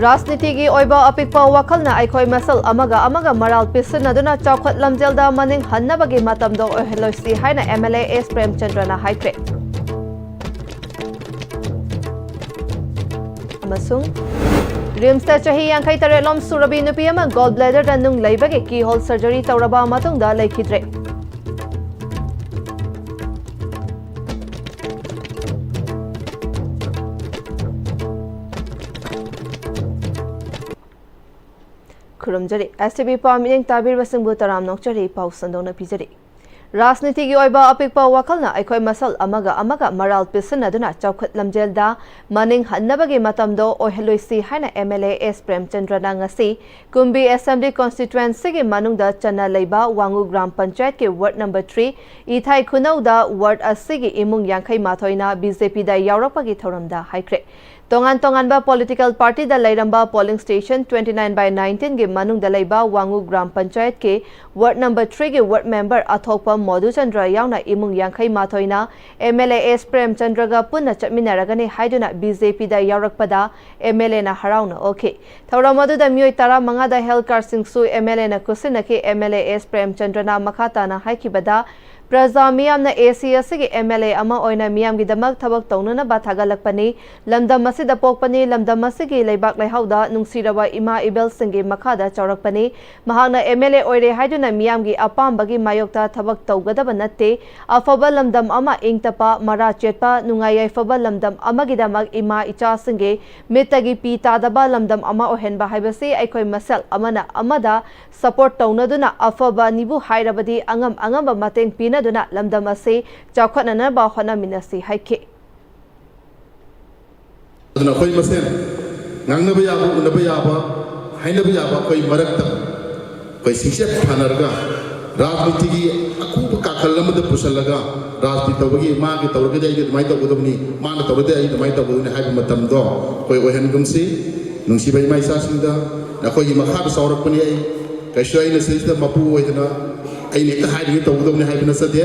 Rasnitigi oiba apikpa wakalna aikoi masal amaga maral pisinaduna chawkhat lamjelda maning hannabagi matamdo oheloisi haina MLA S Premchandrana haikre. Amasung Rimsta chahi yankai tarelom surabi nupi ama gallbladder danung leibagi keyhole surgery tawraba matungda leikidre. Kurumjari STB Paming Tabir Basingbu Taram Nokchari Pausandona Pizari. Rasnitigi oiba apikpa wakalna aikoi masal amaga maral pisinaduna chawkhat lamjelda maning hannabagi matamdo oheloisi haina MLA S Premchandrana ngasi Kumbi Assembly Constituency gi manungda chana leiba Wangu Gram Panchayat ke Ward number 3 Ithai Khunauda Ward asigi imung yankai mathoina BJP da yaurakpagi thoramda haikre. Tongan ba political party da lairamba polling station 29/19 ge manung da laiba Wangu Gram Panchayat ke Ward number 3 ge ward member Athokpa Modhu Chandra yauna imung yankai mathoina MLA S Premchandra ga punna chatminaragani haiduna BJP da yaurakpada MLA na harauna okay thauramadu da myoi tara manga da health card singsu MLA na kusina ke MLA S Premchandra na makata na haikibada Praza Miyam na ACS ki MLA ama oina Miyam gi damak thabak taunana ba thagalakpani lamdam masida pokpani lamdam masigi leibak leihauda nungsiraba ima ibel singi makhada chaurakpani mahakna MLA oire haiduna Miyam gi apambagi mayokta thabak taugadaba natte afaba lamdam ama ingtapa mara chetpa nungayai faba lamdam amagi damak ima icha singi mitagi pi tadaba lamdam ama ohenba haibasi aikoi masal amana amada support taunaduna afaba nibu hairabadi angam mateng pina duna lamdam ase chawkhatnana ba hona minasi haike aduna khoi masen ngangnaba yaba unaba yaba hainaba yaba khoi marakta khoi singsep thanarga rajniti gi akuba kakallamada pusalaga rajniti tawgi ma gi tawrga dai gi mai tawgodumni ma na tawrga dai mai tawgodumni haiba matam do khoi ohen gumsi nungsi bai mai sa singda na khoi makha sawrakpani ai kaishai na sista mapu oidana ai ne ta haidi tawgodumni haiba na sade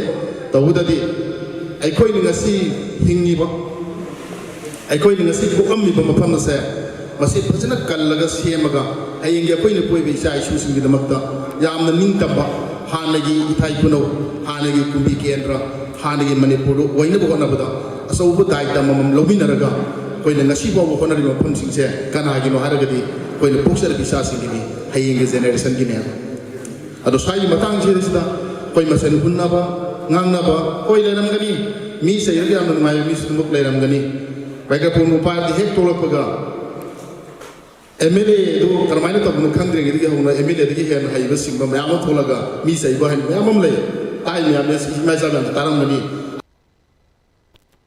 tawudadi ai khoi ni ngasi hingi ba aikoi ni ngasi bukam mi ba mafam sa masi phajana kallaga semaga ayeng ge koi ni koi be sai su sing gi damakta yamna ningtaba hanagi ithai kuno hanagi kumbi kendra hanagi manipur oina bo na bada asau bu dai ta mamam lominaraga koi ni ngasi bo ko na ri mafam sing se kana gi no haragadi koi ni boxer bi sa sing gi hayeng ge generation gi ne ado sai matang je sida koi masen hunna ba ngangna ba koi lenam gani mi se yagi am ngai mi sumuk lenam gani Baikapun upati hek tolak paga MLA itu karena itu bukan kandring itu yang mana MLA itu yang hai bersih memang yang tolaga misa ibu hai memang mulai tay memang masa yang tarang mani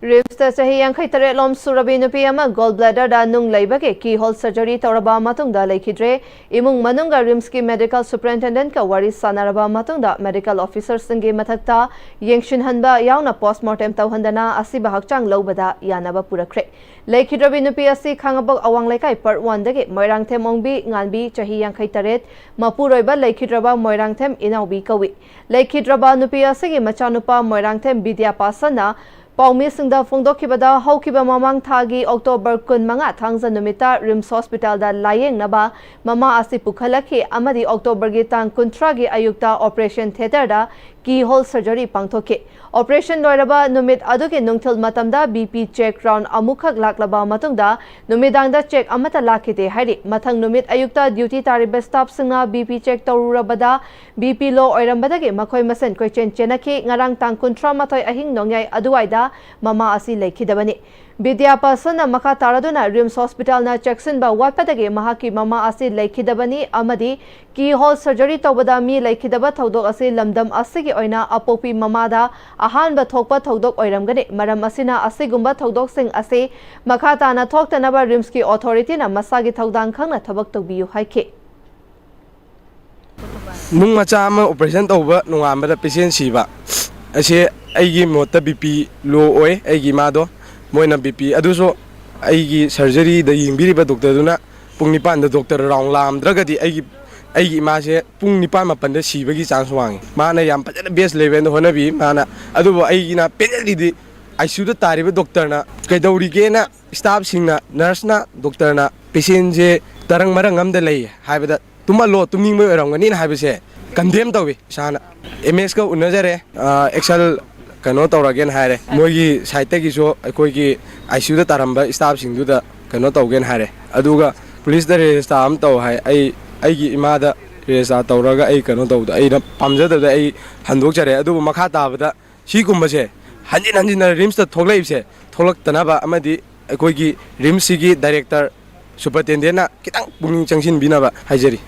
Rimsta chahi yankai tarelom surabi nupi ama gallbladder da nung leibage keyhole surgery tawraba matungda leikidre imung manunga Rims ki medical superintendent ka wari sanaraba matungda medical officer singi mathakta yengshin hanba yauna postmortem tawhandana asiba hakchang lobada yanaba purakre leikidrobi nupi asi khangabok awang laikai part 1 dage moirangthem ongbi nganbi chahi yankai taret mapuroiba leikidroba moirangthem inaubi kawi leikidroba nupi asi gi machanupa moirangthem bidya pasana Paumi singda fongdokibada haukiba mamang thagi October 15 thangza numita Rims Hospital da layeng naba mama asi pukhalaki amadi October gi tang 13 gi ayukta operation theater da keyhole surgery pangthoke operation loiraba numit aduke nungthil matamda BP check round amukhak laklaba matungda numidangda check amata lakhite hairi mathang numit ayukta duty tariba staff singa BP check tawrurabada BP low oirambadagi makhoi masen question chenaki ngarang tang 13 mathoi ahing nongyai aduwaida mama asi lekhidabani Bidya Pasana Maka Taraduna Rims Hospital na Jackson ba watpadagi mahaki mama asi lekhidabani amadi keyhole surgery tawbada mi lekhidaba thodok asi lamdam asigi oina apopi mamada ahan ba thokpa thodok oiramgani maram asina asigumba thodok sing ase Maka Tana thoktanaba Rims ki authority na masagi thodang khangna thabak tawbiyu haike Nung macha ama operation tawba nungambada patient siba ase aigi mota BP low oi aigi mado moina BP aduso aigi surgery da yingbiriba doctor duna pung nipan da doctor round lam dragadi aigi ma se pung nipan mapan da sibagi chance wangi mana yam pajana best level honabi mana adubo aigi na penalty di ICU da tariba doctor na kaidawri ge na staff sing na nurse na doctor na patient je tarang marang amda lay haibada tumalo tuming mo erangani na haibase condemn tawi sana ms ka unajare excel kano tawragen haire mogi site gi so akoi gi icu da taramba staff sing du da kano tawgen haire aduga police da register am taw hai ai gi ima da register tawraga ai kano taw da ai na pamja da ai handok jare adu makha ta ba da si gumbase hanjin na rims da thoglai se tholak tanaba amadi akoi gi rims gi director superintendent na kitang pungning changsin binaba haijari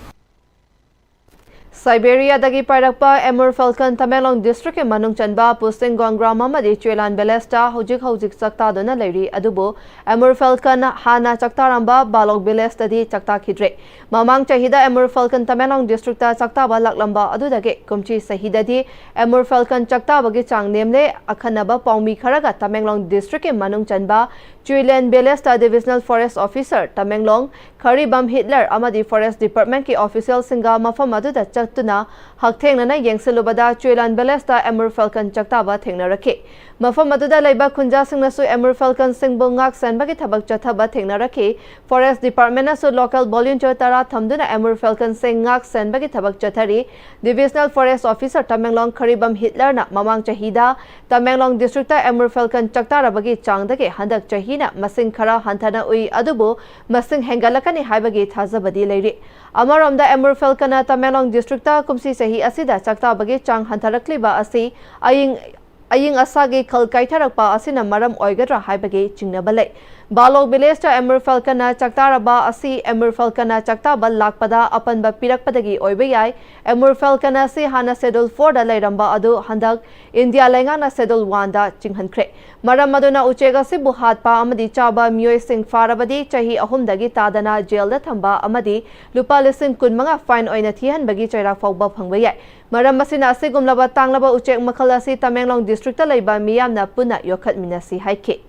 Siberia dagi parakpa Amur Falcon Tamelong District manung chanba posting gongram amadi Chuelan Belesta hojik sakta dona leiri adubo Amur Falcon hana chakta ramba balok Belesta di chakta khidre mamang chahida Amur Falcon Tamelong District ta chakta ba laklamba adudage kumchi sahida di Amur Falcon chakta bagi chang nemle akhanaba paumi kharaga Tamelong District manung chanba Chuelan Belesta Divisional Forest Officer Tamelong Kharibam Hitler amadi Forest Department ki official singa mafam aduda tuna hakthengna yengsilubada Chuelan Belesta Amur Falcon chaktaba thengnaraki mafam aduda leiba khunja singna su Amur Falcon singbu ngak sanbagi thabak chathaba thengnaraki Forest Department na su local volunteer tara thamduna Amur Falcon sing ngak sanbagi thabak chathari Divisional Forest Officer Tamenglong Kharibam Hitler na mamang chahida Tamenglong District ta Amur Falcon chaktarabagi changdage handak chahina masing khara hanthana ui adubu masing hengalakani haibagi thazabadi leiri amaramda Amur Falcon na Tamenglong District ta kumsi sahi asida chakta bagi chang hantarakliba asi aying asagi khalkaitharakpa asina maram oigadra haibagi chingnabale balok village ta Amur Falcon na chaktaraba asi Amur Falcon na chaktaba lakpada apanba pirakpadagi oibayai Amur Falcon asi hana schedule 4 da leiramba adu handak India lenga na schedule 1 da chinghankhre maram aduna uchega sibu hatpa amadi chaba myoi sing farabadi chahi ahumdagi tadana jail da thamba amadi lupa lising kunmanga fine oina thihan bagi chaira fawba phangbayai maram masina asigumlaba tanglaba uchek makhal asi Tamenglong District ta leiba miyamna puna yokhat minasi haike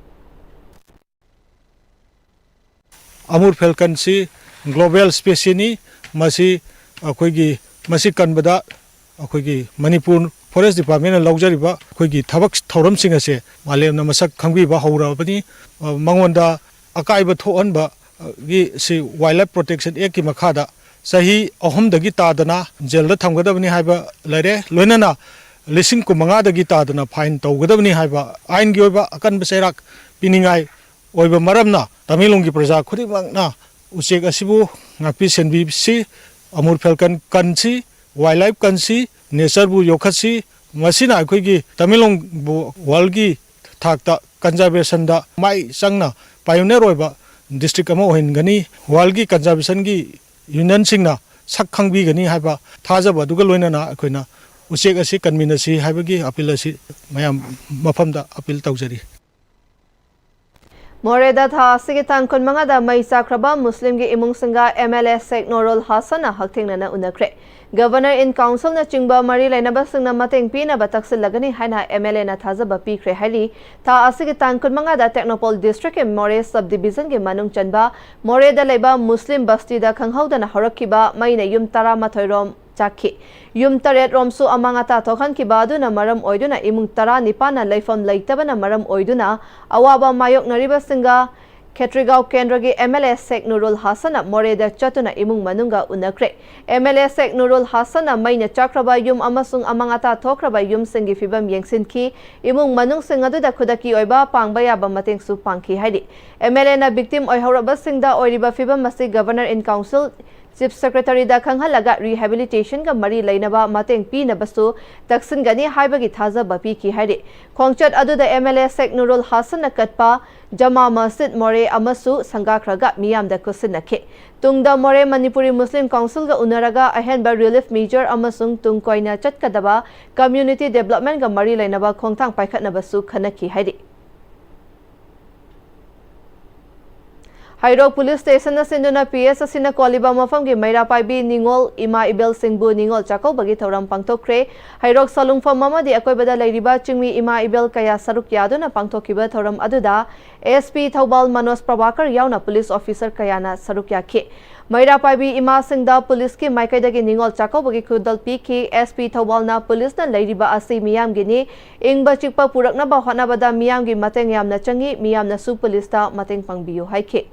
Amur Falcon si global species masi akoigi masi kanbada akoigi Manipur Forest Department na laujariba akoigi thabak thoram sing ase malemna masak khangbi ba haurabani mangonda akaiba thoanba gi si wildlife protection act ki makhada sahi ahum dagi tadana jail da thamgadabani haiba lare loinana lising ku manga dagi tadana fine tawgadabani haiba ain gi oiba akan beserak piningai oiba maramna Tamelong ki praja khudimangna uchek asibu ngapi senbi si Amur Falcon kansi wildlife kansi nature bu yokhasi masina akhoi gi Tamelong bu world gi thakta conservation da mai changna pioneer oiba district ama ohin gani world gi conservation gi union singna sakhang bi gani haiba thajaba duga loinana akoina uchek asi convinasi haiba gi appeal asi mayam mafamda appeal tawjari Moreda tha sigitang kunmanga da maisa kraba Muslim gi imung singa MLA Sheikh Nurul Hasan na hakthengna na unakre Governor in Council na chingba mari lainaba singna mateng pina bataksil lagani haina MLA na thazaba pikre hari tha asigitang kunmanga da Technopol District in More Subdivision gi manung chanba Moreda leiba Muslim basti da khanghauda na horakkiba maina yum tara mathoirom chakhi yum taret romsu amangata thokhan ki badu na maram oiduna imung tara nipana leifam leitaba na maram oiduna awaba mayok nariba singa Khetrigao Kendragi MLA Sheikh Nurul Hasan na Moreda chatuna imung manunga unakre MLA Sheikh Nurul Hasan na maina chakraba yum amasung amangata thokraba yum singi fibam yengsinki imung manung singadu da khudaki oiba pangbaya ba mateng su pangki haidi MLA na victim oihoraba singda oiriba fibam masi Governor in Council Chief Secretary da khanghalaga rehabilitation ga mari lainaba mateng pina basu taksin gani haibagi thaza bapi ki haide khongchat aduda MLA Sheikh Nurul Hasan na katpa Jama Masjid More amasu sangakhraga miyam da kusin nakhe tungda More Manipuri Muslim Council ga unaraga ahenba relief major amasung tungkoina chatkadaba community development ga mari lainaba khongthang paikhatna basu khanaki haide Hairok Police Station na sinduna PS asina Koliba mafam gi Maira Paibi Ningol Ima Ibel Singbu Ningol Chakau bagi thoram pangthokre Hairok Salungfam mamadi akoibada leiriba chingmi Ima Ibel kaya saruk yaduna pangthokiba thoram aduda ASP Thobal Manos Prabhakar yauna police officer kayana saruk yakhe Maira Paibi Ima Singda police ki maikaidagi Ningol Chakau bagi khudal pi ki SP Thobal na police na leiriba asi miyam gini ingba chikpa purakna ba honabada miyam gi mateng yamna changi miyam na su police ta mateng pangbiyo haike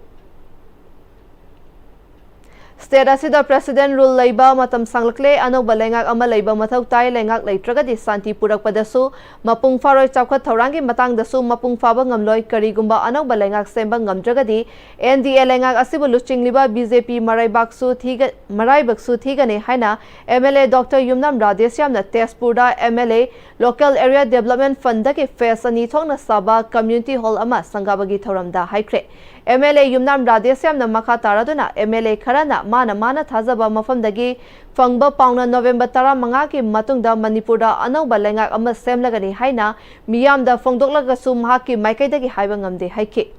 State asida President rule leiba matam sanglakle anoba lengak ama leiba mathau tai lengak leitragadi santi purakpadasu mapung faroi chawkhat thaurangi matangdasu mapung faba ngamloi karigumba anoba lengak semba ngamdragadi NDA lengak asibu luchingliba BJP maraibaksu thigane haina MLA Dr Yumnam Radhesyamna Tezpurda MLA Local Area Development Fund dagi phase ani thongna saba community hall ama sangabagi thauramda haikre MLA Yumnam Radhesyamna makha taraduna MLA kharana mana thazaba mafamdagi fangba pauna November 15 ki matungda Manipurda anauba lengak ama semlagani haina miyamda fongdoklaga su mahaki maikaidagi haiba ngamde haike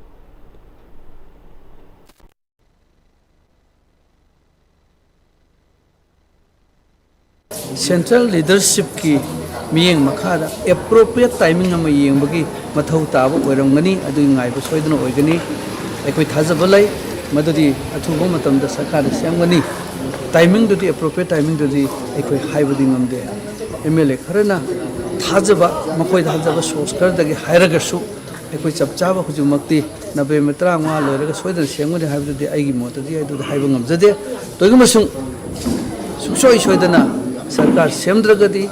Central leadership ki miyeng makhada appropriate timing ama yengbagi mathau taba oirangani adu ngaiba soidana oigani ekoi thajabalai madudi athuba matamda sarkar semgani timing dudi appropriate timing dudi ekoi haibadi ngamde MLA kharana thajaba makoi thajaba soskar dagi hairagasu ekoi chapchaba hujumakti November 15 loiraga soidana semgani haibadi aigi motadi adu haiba ngamjade toigamasung suksoi soidana सरकार सेमद्रगदी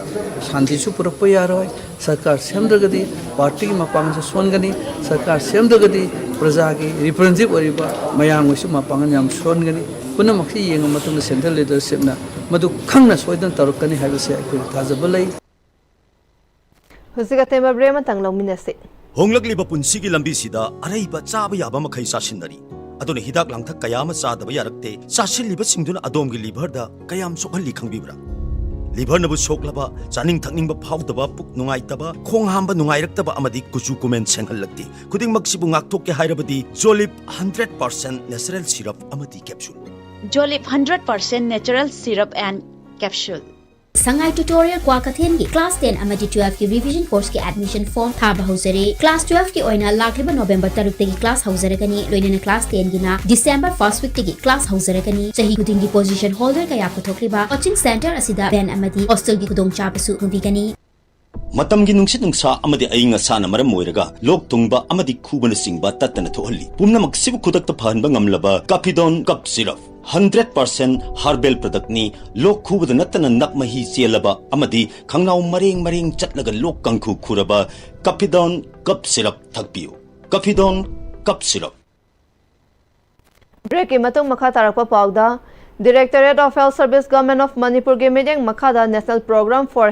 शांति सु पुरप यारोय सरकार सेमद्रगदी party मपांग से सोनगनी सरकार सेमद्रगदी प्रजा की representative ओरिबा मयांग सु मपांग याम सोनगनी पुनमखि Young मतुंग central leadership ना मदु खंगना सोयदन तरकनी हाबिसे अखोय थाजबलै हुसिगते मब्रेम तंगलौमिनसे होंगलकलिबा पुंसिगी लंबीसिदा अरैबा चाबा याबा मखै सासिनदरी अदुने हिदाक लांथक कयाम चादबा यारक्ते चासिलिबा सिंगदुना अदोमगी लिभरदा कयाम सोखली खंगबिब्रा liver Nabu सोकलबा चानिंग थकनिंग फाउदबा पुक नुंगाइतबा खोंग हांबा नुंगाइरक्तबा अमदि कुचु कुमेन सेंहलक्ति खुदिंगमक सिबु ngakthok ke hairabadi Jolip 100% natural syrup amadi capsule Jolip 100% natural syrup and capsule Sangai tutorial Kwakathen ki class 10 amadi 12 ki revision course ki admission form thaba hausare class 12 ki oina lakliba November 3 tagi class hausare kani loinena class 10 gina December 1st week tagi class hausare kani sahi kuding di position holder kaya puthokliba coaching center asida ben amadi hostel gi kudong chapasu ngigani matamgi nungsit nungsa amadi ainga sana maram moiraga lok tungba amadi khubana singba tatana thohalli pumnamak sibu khudakta phanba ngamlaba Capidon cup syrup 100% herbal product ni lok khubada natana nakmahi chelaba amadi khangnaw mareng chatlaga lok kangkhu khuraba Capidon cup syrup thakpiu Capidon cup syrup break ki matung makha tarakpa pawda Directorate of Health Service Government of Manipur ge meeting makhada National Program for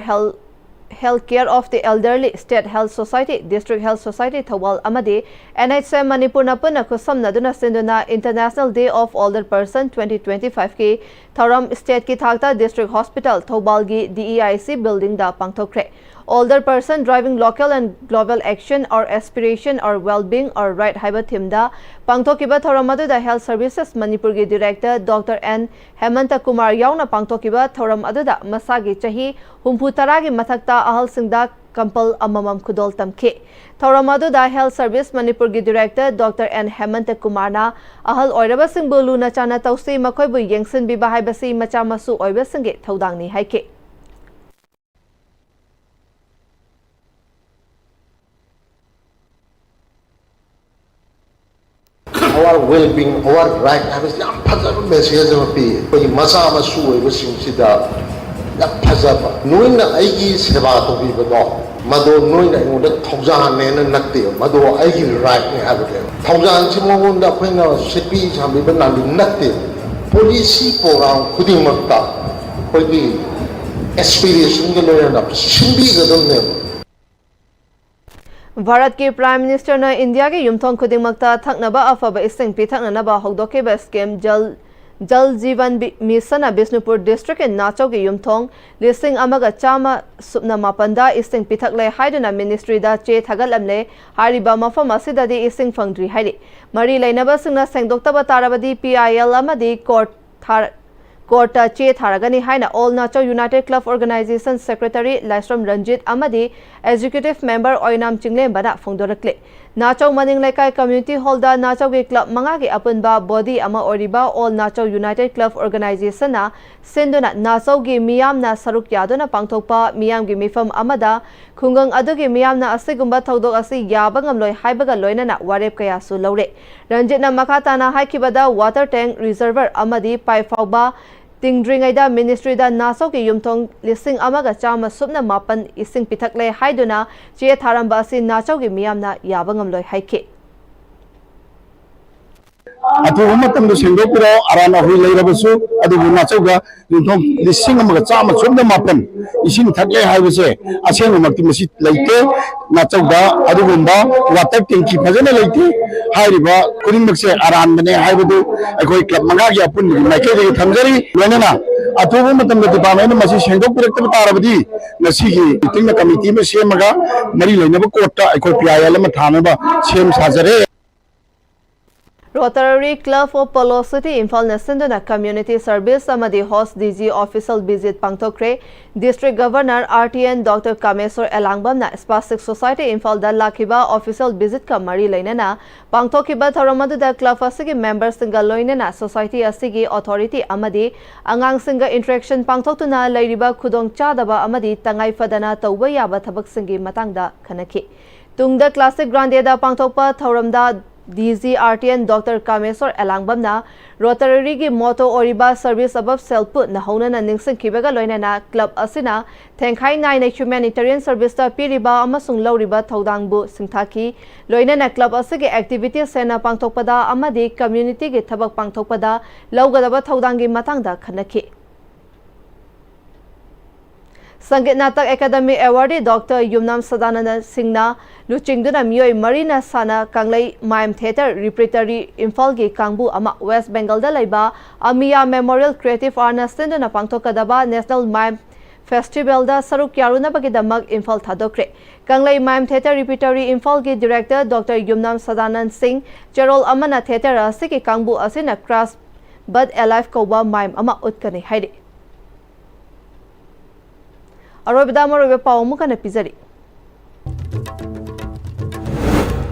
Health Care of the Elderly State Health Society District Health Society Thawal amadi NHM Manipur na puna khusam naduna sinduna International Day of Older Person 2025 ki Thoram State ki thakta District Hospital Thawal gi DEIC building da pangthokre Older person driving local and global action or aspiration or well-being or right haiba thimda pangthokiba thoramadu da Health Services Manipur gi Director Dr N Hemanta Kumar yauna pangthokiba thoram adu da masagi chahi humpu taragi mathakta ahal singda kampal amamam khudol tamke thoramadu da Health Service Manipur gi Director Dr N Hemanta Kumar na ahal oiraba singbu luna chana tausi makhoi bu yengsin bi bahai basi macha masu oiba singe thodang ni haike our well-being, our right habits, yam phajaba message ama pi koi masa ama su oiba singsida yam phajaba noina aigi seba to bi bado mado noina ingoda thaujan ne na nakte mado aigi right ne habade thaujan chimong da khoina sipi chambi ban na nakte policy program khuding makta koi bi aspiration ge loya na simbi ga dom ne Bharat के prime minister ने India के युमथोंग खुदिंगमक्ता थकनबा अफबा इसिंग पिथकनबा हौदोकेबा scheme जल जीवन mission Bishnupur district के नाचौ के युमथोंग लिसिंग अमगा चामा सुपना मापंदा इसिंग पिथकले हाइदना ministry दा चे थगलमले हारिबा मफम असिददी इसिंग फंगद्री हाइदि मरी लेनबा सिंगना सेंगदोक्तबा ताराबदी PIL अमदी कोर्ट चे थारगनी हाइना all Nachou united club organisation secretary Laishram Ranjit अमदी एग्जीक्यूटिव मेंबर ओइनाम चिंगले बना फोंदोरक्ले Nachau Maning Lekai Community Hall da Nachau ge club manga ge apunba body ama oriba All Nachau United Club Organization na senduna Nachau ge miyam na saruk yaduna pangthokpa miyam ge mifam amada khungang adu ge miyam na asigumba thodok asi yabangam loi haibaga loina na warep kaya su lore Ranjit na makata na haikibada water tank reservoir amadi pai fauba Tingdringaida Ministry da Nachau ki yumthong lising amaga chama subna mapan ising pithakle haiduna che tharamba asi Nachau ki miyamna yabangam loi haike अथुब मतम सेंदोपुरो Arana हुई लेरबसु अदुबु नाचौगा युथों लिसिंग अमगा चामा सुबद मापन इसिंग थकले हाइबसे असेंग मक्ति मसि लेते नाचौगा अदुबुंबा water टैंकी फजने लेते हाइरिबा कुरिमक्से अरान बने हाइबदु अखोय club मंगा gi apun gi माइके जे थमजरी लोनेना अथुब मतम डिपार्टमेंट मसि सेंदोपुरक तारबदी नसिगी मीटिंग कमिटी में सेमगा मरी लेनब कोर्टा अखोय पीआईएल में थानबा सेम साजरे Rotary Club for Polo City Imphal Nasenduna Community Service Amadi Host DG Official Visit Pangtokre District Governor RTN Dr. Kameswar Elangbam na Spastic Society Imphal da Lakiba Official Visit ka mari lainana Pangtokiba Tharamadu da Club asigi members singa loinana Society asigi Authority Amadi Angang singa interaction Pangtoktuna lairiba khudong chadaba Amadi tangai fadana tauba yaba thabak singi matangda khanaki Tungda Classic Grande da Pangtokpa Tharamda DG RTN Dr. Kameswar Elangbamna Rotary gi motto oriba service above self put na hona na ningsing kibaga loinana club asina thankai nai na humanitarian service ta piriba amasung lauriba thodangbu singthaki loinana club asigi activity sena pangthokpada amadi community gi thabak pangthokpada laugadaba thodangi matangda khanaki Sangeet Natak Academy Awardee Dr. Yumnam Sadananda Singhna Luchingduna Miyoi Marina Sana Kanglei Mime Theatre Repertory Imphal gi Kangbu ama West Bengal da laiba Amiya Memorial Creative Arts Senduna Pangthokadaba National Mime Festival da saruk yaruna bagidamak Imphal thadokre Kanglei Mime Theatre Repertory Imphal gi Director Dr. Yumnam Sadanand Singh Gerald Amana Theatre asiki Kangbu asina Crash But Alive Koba Mime ama utkani haide Arobida Marobe Paumuka na Pizari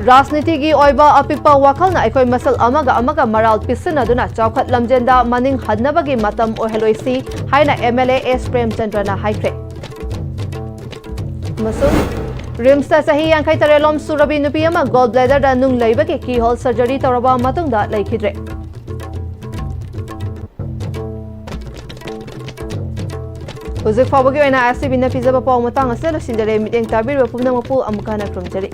Rasniti gi oiba apikpa wakal na ekoi masal amaga maral pisina duna chawkhat lamjenda maning hadnabagi matam oheloisi haina MLA S Prem Chandra na haikre Masul Rimsta sahi yankai tarelom surabi nupi ama gallbladder da nung leibagi keyhole surgery tawraba matungda laikhidre Uzik fawagi oina SCB na pizza pa pawmatang aselo sindare miteng tabir wa pumna mapu amukana krumjari